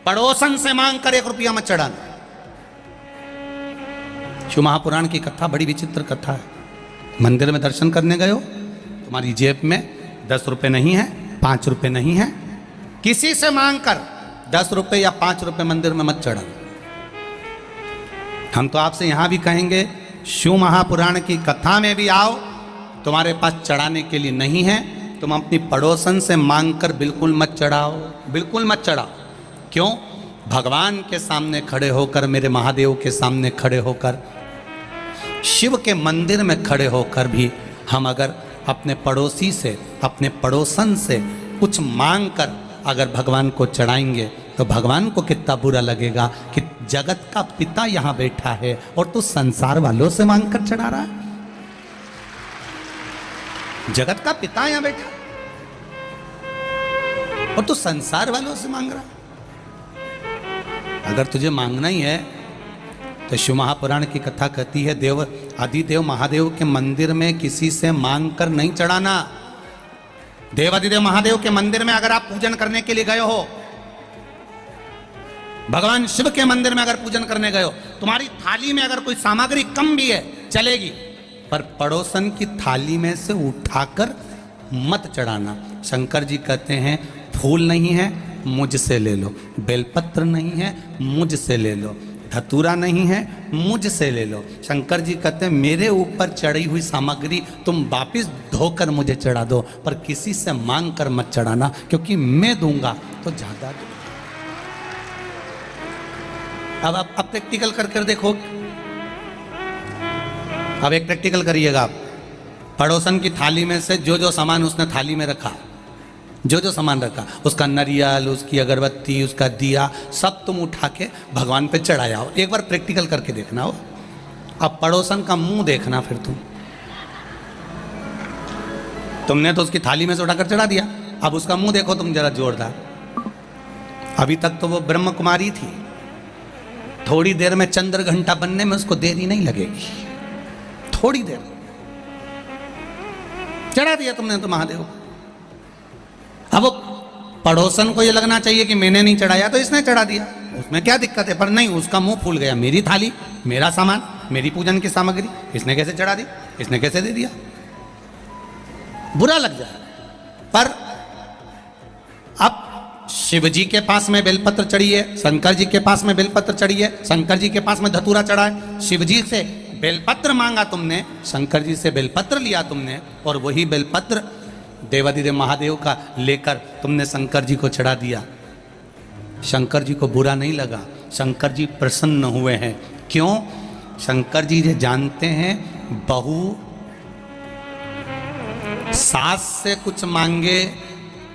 पड़ोसन से मांग कर 1 रुपया मत चढ़ाना। शिव महापुराण की कथा बड़ी विचित्र कथा है। मंदिर में दर्शन करने गए हो, तुम्हारी जेब में 10 रुपए नहीं है, 5 रुपए नहीं है, किसी से मांग कर 10 रुपए या 5 रुपए मंदिर में मत चढ़ाना। हम तो आपसे यहां भी कहेंगे, शिव महापुराण की कथा में भी आओ, तुम्हारे पास चढ़ाने के लिए नहीं है, तुम अपनी पड़ोसन से मांग कर बिल्कुल मत चढ़ाओ, बिल्कुल मत चढ़ाओ। क्यों? भगवान के सामने खड़े होकर, मेरे महादेव के सामने खड़े होकर, शिव के मंदिर में खड़े होकर भी हम अगर अपने पड़ोसी से, अपने पड़ोसन से कुछ मांग कर अगर भगवान को चढ़ाएंगे तो भगवान को कितना बुरा लगेगा कि जगत का पिता यहां बैठा है और तू संसार वालों से मांग कर चढ़ा रहा है। जगत का पिता यहां बैठा और तू संसार वालों से मांग रहा। अगर तुझे मांगना ही है तो शिव महापुराण की कथा कहती है, देव आदिदेव महादेव के मंदिर में किसी से मांग कर नहीं चढ़ाना। देव आदिदेव महादेव के मंदिर में अगर आप पूजन करने के लिए गए हो, भगवान शिव के मंदिर में अगर पूजन करने गए हो, तुम्हारी थाली में अगर कोई सामग्री कम भी है चलेगी, पर पड़ोसन की थाली में से उठाकर मत चढ़ाना। शंकर जी कहते हैं, फूल नहीं है मुझसे ले लो, बेलपत्र नहीं है मुझसे ले लो, धतूरा नहीं है मुझसे ले लो। शंकर जी कहते हैं, मेरे ऊपर चढ़ी हुई सामग्री तुम वापिस धोकर मुझे चढ़ा दो, पर किसी से मांग कर मत चढ़ाना, क्योंकि मैं दूंगा तो ज्यादा दूंगा। अब आप प्रैक्टिकल कर देखो। अब एक प्रैक्टिकल करिएगा आप। पड़ोसन की थाली में से जो जो सामान उसने थाली में रखा, जो जो सामान रखा, उसका नरियल, उसकी अगरबत्ती, उसका दिया, सब तुम उठा के भगवान पे चढ़ाया हो। एक बार प्रैक्टिकल करके देखना हो। अब पड़ोसन का मुंह देखना, फिर तुमने तो उसकी थाली में से उठाकर चढ़ा दिया, अब उसका मुंह देखो तुम जरा जोरदार। अभी तक तो वो ब्रह्म कुमारी थी, थोड़ी देर में चंद्र घंटा बनने में उसको देरी नहीं लगेगी, थोड़ी देर चढ़ा दिया तुमने तो महादेव को। अब पड़ोसन को ये लगना चाहिए कि मैंने नहीं चढ़ाया तो इसने चढ़ा दिया, उसमें क्या दिक्कत है, पर नहीं, उसका मुंह फूल गया। मेरी थाली, मेरा सामान, मेरी पूजन की सामग्री इसने कैसे चढ़ा दी, इसने कैसे दे दिया, बुरा लग जाए। पर अब शिव जी के पास में बेलपत्र चढ़ी है, शंकर जी के पास में बेलपत्र चढ़ी है, शंकर जी के पास में धतूरा चढ़ा है। शिव जी से बेलपत्र मांगा तुमने, शंकर जी से बेलपत्र लिया तुमने, और वही बेलपत्र देवादिदेव महादेव का लेकर तुमने शंकर जी को चढ़ा दिया। शंकर जी को बुरा नहीं लगा, शंकर जी प्रसन्न हुए हैं। क्यों? शंकर जी ये जानते हैं, बहू सास से कुछ मांगे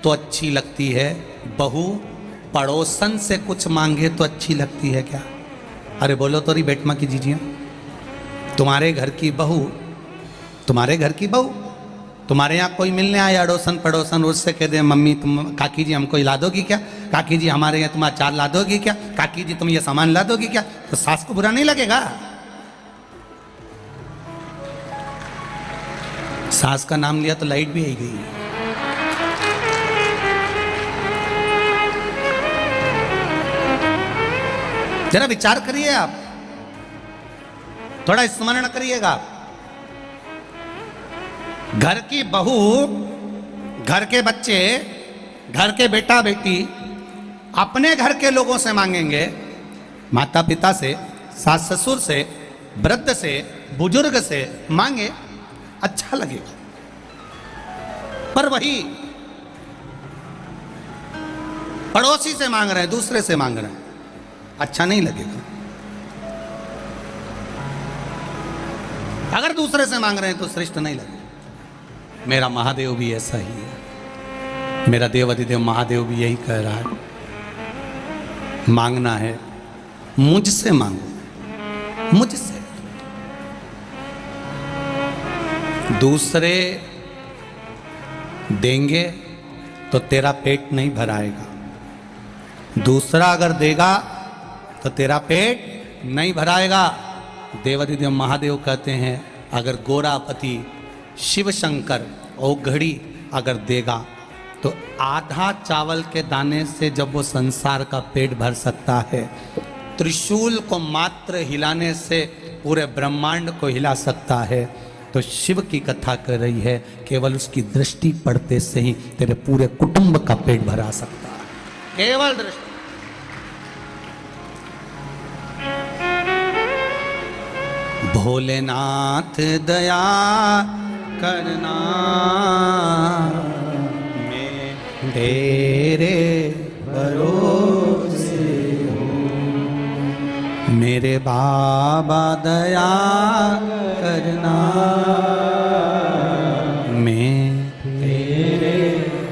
तो अच्छी लगती है, बहू पड़ोसन से कुछ मांगे तो अच्छी लगती है क्या? अरे बोलो तो री बेटमा की जीजिए, तुम्हारे घर की बहू, तुम्हारे घर की बहू, तुम्हारे यहाँ कोई मिलने आया अड़ोसन पड़ोसन, उससे कह दे, मम्मी तुम, काकी जी हमको ला दोगी क्या, काकी जी हमारे यहाँ तुम अचार ला दोगी क्या, काकी जी तुम ये सामान ला दोगी क्या, तो सास को बुरा नहीं लगेगा? सास का नाम लिया तो लाइट भी आई गई। जरा विचार करिए आप, थोड़ा स्मरण करिएगा। घर की बहू, घर के बच्चे, घर के बेटा बेटी अपने घर के लोगों से मांगेंगे, माता पिता से, सास ससुर से, वृद्ध से, बुजुर्ग से मांगे, अच्छा लगेगा। पर वही पड़ोसी से मांग रहे हैं, दूसरे से मांग रहे हैं, अच्छा नहीं लगेगा। अगर दूसरे से मांग रहे हैं तो श्रेष्ठ नहीं लगेगा। मेरा महादेव भी ऐसा ही है, मेरा देवादिदेव महादेव भी यही कह रहा है, मांगना है मुझसे मांगो, मुझसे। दूसरे देंगे तो तेरा पेट नहीं भराएगा, दूसरा अगर देगा तो तेरा पेट नहीं भराएगा। देवादिदेव महादेव कहते हैं, अगर गोरापति शिव शंकर और घड़ी अगर देगा तो आधा चावल के दाने से जब वो संसार का पेट भर सकता है, त्रिशूल को मात्र हिलाने से पूरे ब्रह्मांड को हिला सकता है, तो शिव की कथा कर रही है केवल उसकी दृष्टि पड़ते से ही तेरे पूरे कुटुंब का पेट भरा सकता है, केवल दृष्टि। भोलेनाथ दया करना, मैं तेरे भरोसे हूँ, मेरे बाबा दया करना, मैं तेरे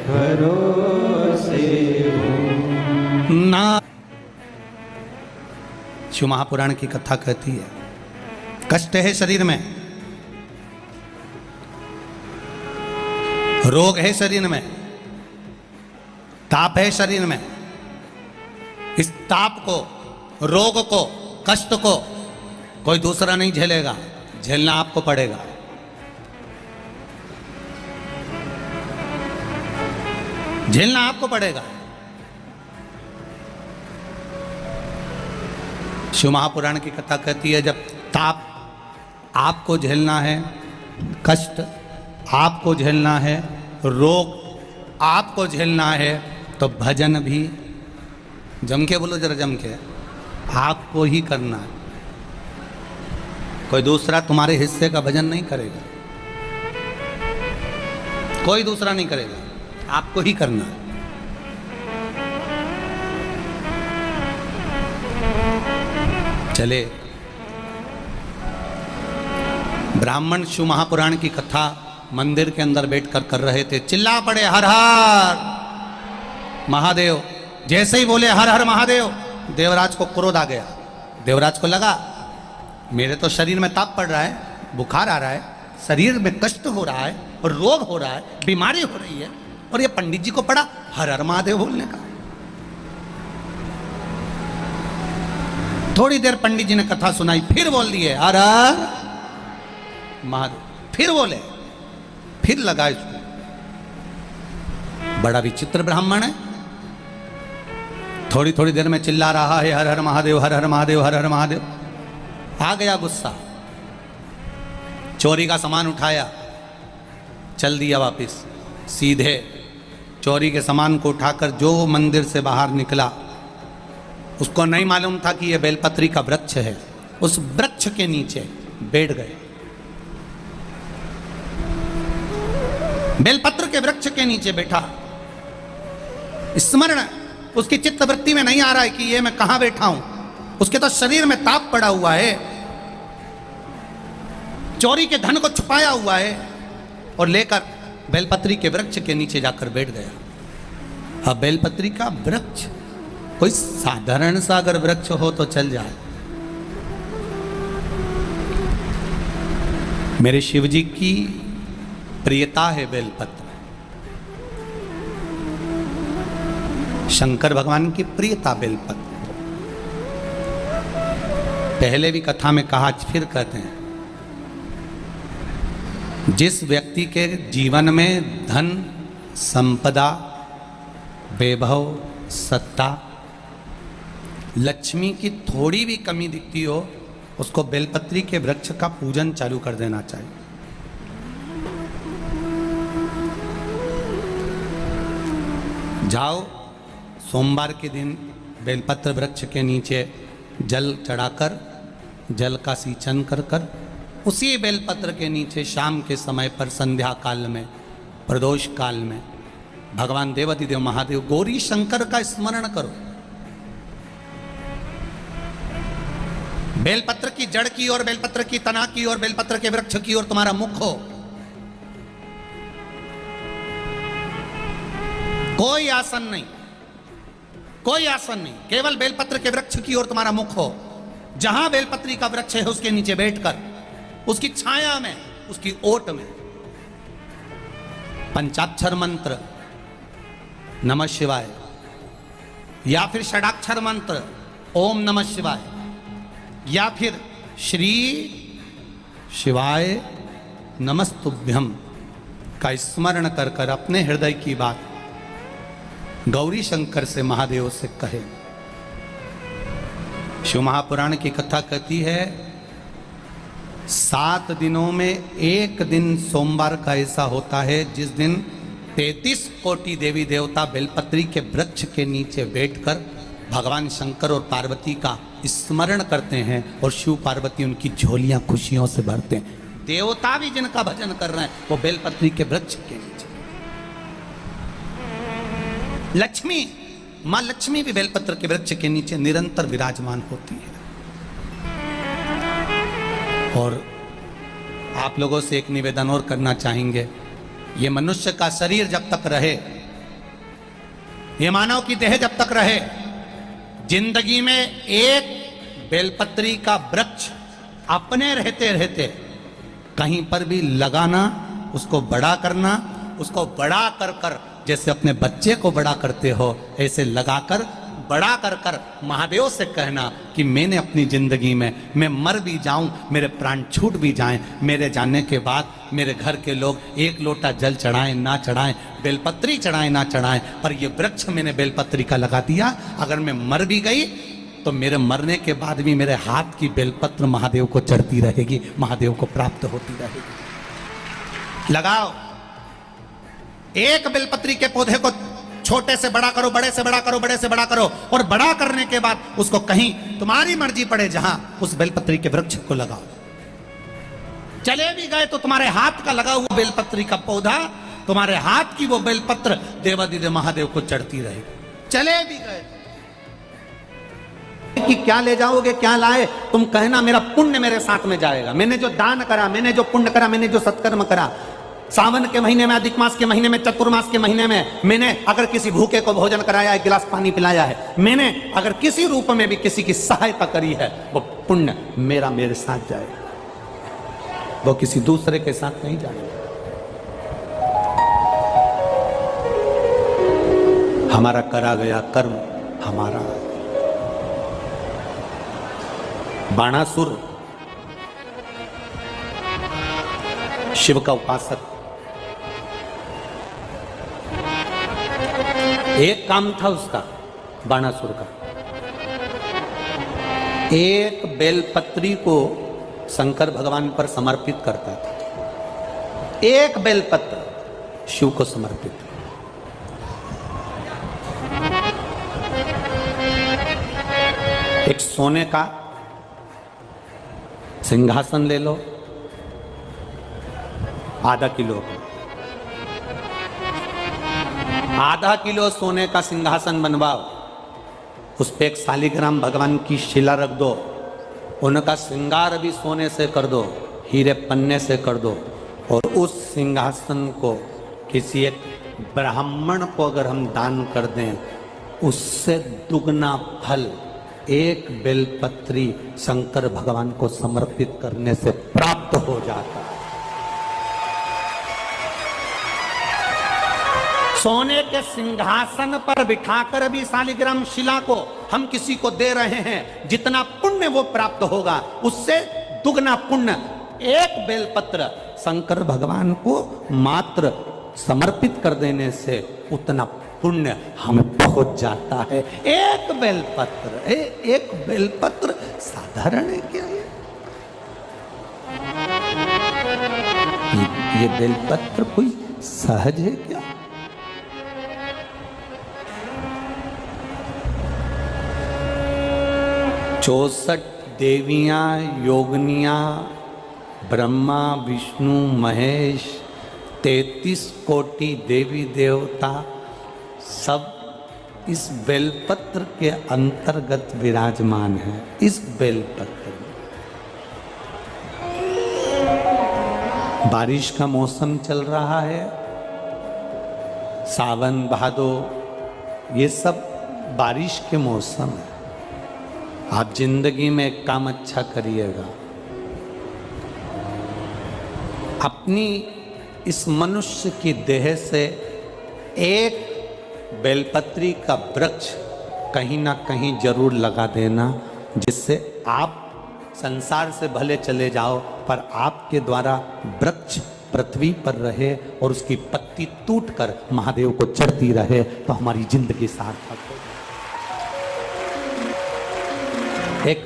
भरोसे हूँ ना। शिव महापुराण की कथा कहती है कष्ट है शरीर में, रोग है शरीर में, ताप है शरीर में। इस ताप को, रोग को, कष्ट को कोई दूसरा नहीं झेलेगा, झेलना आपको पड़ेगा। झेलना आपको पड़ेगा। शिव महापुराण की कथा कहती है जब ताप आपको झेलना है, कष्ट आपको झेलना है, रोग आपको झेलना है, तो भजन भी जम के बोलो, जरा जम के, आपको ही करना है। कोई दूसरा तुम्हारे हिस्से का भजन नहीं करेगा, कोई दूसरा नहीं करेगा, आपको ही करना है। चले, ब्राह्मण शिव महापुराण की कथा मंदिर के अंदर बैठकर कर रहे थे। चिल्ला पड़े हर हर महादेव। जैसे ही बोले हर हर महादेव, देवराज को क्रोध आ गया। देवराज को लगा मेरे तो शरीर में ताप पड़ रहा है, बुखार आ रहा है, शरीर में कष्ट हो रहा है और रोग हो रहा है, बीमारी हो रही है, और ये पंडित जी को पड़ा हर हर महादेव बोलने का। थोड़ी देर पंडित जी ने कथा सुनाई, फिर बोल दिए हर हर महादेव, फिर बोले, फिर लगा इसको। बड़ा विचित्र ब्राह्मण है, थोड़ी थोड़ी देर में चिल्ला रहा है हर हर महादेव, हर हर महादेव, हर हर महादेव। आ गया गुस्सा, चोरी का सामान उठाया, चल दिया वापिस। सीधे चोरी के सामान को उठाकर जो मंदिर से बाहर निकला, उसको नहीं मालूम था कि यह बेलपत्री का वृक्ष है। उस वृक्ष के नीचे बैठ गए। बेलपत्र के वृक्ष के नीचे बैठा। स्मरण उसकी चित्त वृत्ति में नहीं आ रहा है कि ये मैं कहां बैठा हूं। उसके तो शरीर में ताप पड़ा हुआ है, चोरी के धन को छुपाया हुआ है, और लेकर बेलपत्री के वृक्ष के नीचे जाकर बैठ गया। अब बेलपत्री का वृक्ष कोई साधारण सा अगर वृक्ष हो तो चल जाए। मेरे शिव जी की प्रियता है बेलपत्र, शंकर भगवान की प्रियता बेलपत्र। पहले भी कथा में कहा, फिर कहते हैं, जिस व्यक्ति के जीवन में धन, संपदा, वैभव, सत्ता, लक्ष्मी की थोड़ी भी कमी दिखती हो, उसको बेलपत्री के वृक्ष का पूजन चालू कर देना चाहिए। जाओ सोमवार के दिन बेलपत्र वृक्ष के नीचे जल चढ़ाकर, जल का सिंचन कर कर, उसी बेलपत्र के नीचे शाम के समय पर संध्या काल में, प्रदोष काल में भगवान देवाधिदेव महादेव गौरी शंकर का स्मरण करो। बेलपत्र की जड़ की ओर, बेलपत्र की तना की ओर, बेलपत्र के वृक्ष की ओर तुम्हारा मुख हो। कोई आसन नहीं, कोई आसन नहीं, केवल बेलपत्र के वृक्ष की ओर तुम्हारा मुख हो। जहां बेलपत्री का वृक्ष है उसके नीचे बैठकर, उसकी छाया में, उसकी ओट में पंचाक्षर मंत्र नमः शिवाय, या फिर षडाक्षर मंत्र ओम नमः शिवाय, या फिर श्री शिवाय नमस्तुभ्यम का स्मरण कर कर अपने हृदय की बात गौरी शंकर से महादेव से कहे। शिव महापुराण की कथा कहती है 7 दिनों में एक दिन सोमवार का ऐसा होता है जिस दिन 33 कोटि देवी देवता बेलपत्री के वृक्ष के नीचे बैठकर भगवान शंकर और पार्वती का स्मरण करते हैं और शिव पार्वती उनकी झोलियां खुशियों से भरते हैं। देवता भी जिनका भजन कर रहे हैं वो बेलपत्री के वृक्ष के नीचे। लक्ष्मी, मां लक्ष्मी भी बेलपत्र के वृक्ष के नीचे निरंतर विराजमान होती है। और आप लोगों से एक निवेदन और करना चाहेंगे, ये मनुष्य का शरीर जब तक रहे, ये मानव की देह जब तक रहे, जिंदगी में एक बेलपत्री का वृक्ष अपने रहते रहते कहीं पर भी लगाना, उसको बड़ा करना, उसको बड़ा कर कर जैसे अपने बच्चे को बड़ा करते हो ऐसे लगाकर बड़ा कर कर महादेव से कहना कि मैंने अपनी जिंदगी में, मैं मर भी जाऊं, मेरे प्राण छूट भी जाएं, मेरे जाने के बाद मेरे घर के लोग एक लोटा जल चढ़ाएं ना चढ़ाएं, बेलपत्री चढ़ाएं ना चढ़ाएं, पर ये वृक्ष मैंने बेलपत्री का लगा दिया, अगर मैं मर भी गई तो मेरे मरने के बाद भी मेरे हाथ की बेलपत्र महादेव को चढ़ती रहेगी, महादेव को प्राप्त होती रहेगी। लगाओ, एक बेलपत्री के पौधे को छोटे से बड़ा करो, बड़े से बड़ा करो, बड़े से बड़ा करो, और बड़ा करने के बाद उसको कहीं तुम्हारी मर्जी पड़े जहां, उस बेलपत्री के वृक्ष को लगाओ। चले भी गए तो तुम्हारे हाथ का लगा हुआ बेलपत्री का पौधा, तुम्हारे हाथ की वो बेलपत्र देवादिदेव महादेव को चढ़ती रहेगी। चले भी गए कि क्या ले जाओगे, क्या लाए, तुम कहना मेरा पुण्य मेरे साथ में जाएगा, मैंने जो दान करा, मैंने जो पुण्य करा, मैंने जो सत्कर्म करा, सावन के महीने में, अधिक मास के महीने में, चतुर्मास के महीने में मैंने अगर किसी भूखे को भोजन कराया, एक गिलास पानी पिलाया है, मैंने अगर किसी रूप में भी किसी की सहायता करी है, वो पुण्य मेरा मेरे साथ जाएगा, वो किसी दूसरे के साथ नहीं जाएगा। हमारा करा गया कर्म हमारा। बाणासुर शिव का उपासक, एक काम था उसका, बाणासुर का, एक बेलपत्री को शंकर भगवान पर समर्पित करता था, एक बेलपत्र शिव को समर्पित। एक सोने का सिंहासन ले लो, आधा किलो, आधा किलो सोने का सिंहासन बनवाओ, उस पे एक शालिग्राम भगवान की शिला रख दो, उनका श्रृंगार भी सोने से कर दो, हीरे पन्ने से कर दो, और उस सिंहासन को किसी एक ब्राह्मण को अगर हम दान कर दें, उससे दुगना फल एक बेलपत्री शंकर भगवान को समर्पित करने से प्राप्त हो जाता है। सोने के सिंहासन पर बिठाकर भी शालिग्राम शिला को हम किसी को दे रहे हैं, जितना पुण्य वो प्राप्त होगा उससे दुगना पुण्य एक बेलपत्र शंकर भगवान को मात्र समर्पित कर देने से उतना पुण्य हमें पहुंच जाता है। एक बेलपत्र, एक बेलपत्र साधारण है क्या? ये बेलपत्र कोई सहज है क्या? चौसठ देवियां, योगनियां, ब्रह्मा विष्णु महेश, 33 कोटि देवी देवता सब इस बेलपत्र के अंतर्गत विराजमान है। इस बेलपत्र में बारिश का मौसम चल रहा है, सावन भादो, ये सब बारिश के मौसम है। आप जिंदगी में एक काम अच्छा करिएगा, अपनी इस मनुष्य की देह से एक बेलपत्री का वृक्ष कहीं ना कहीं जरूर लगा देना, जिससे आप संसार से भले चले जाओ पर आपके द्वारा वृक्ष पृथ्वी पर रहे और उसकी पत्ती टूटकर महादेव को चढ़ती रहे तो हमारी जिंदगी सार्थक हो। एक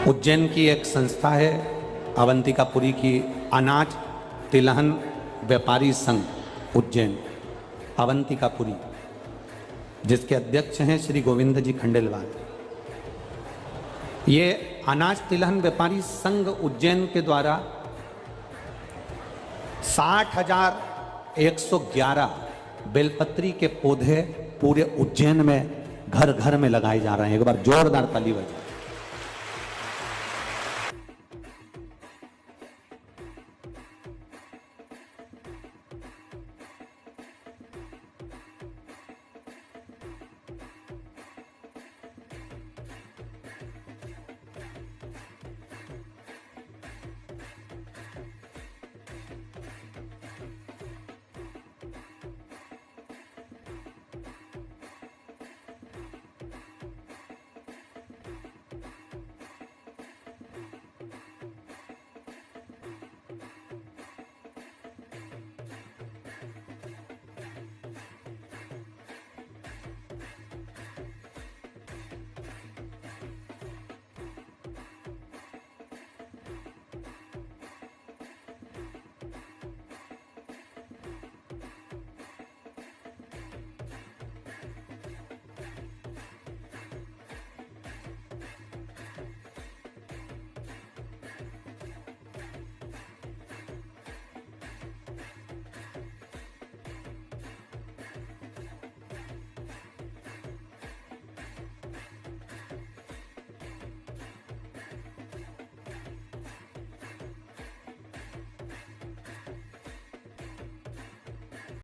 उज्जैन की एक संस्था है अवंतिकापुरी की, अनाज तिलहन व्यापारी संघ उज्जैन अवंतिकापुरी, जिसके अध्यक्ष हैं श्री गोविंद जी खंडेलवाल। ये अनाज तिलहन व्यापारी संघ उज्जैन के द्वारा 60,111 बेलपत्री के पौधे पूरे उज्जैन में घर घर में लगाए जा रहे हैं। एक बार जोरदार ताली बजाएं।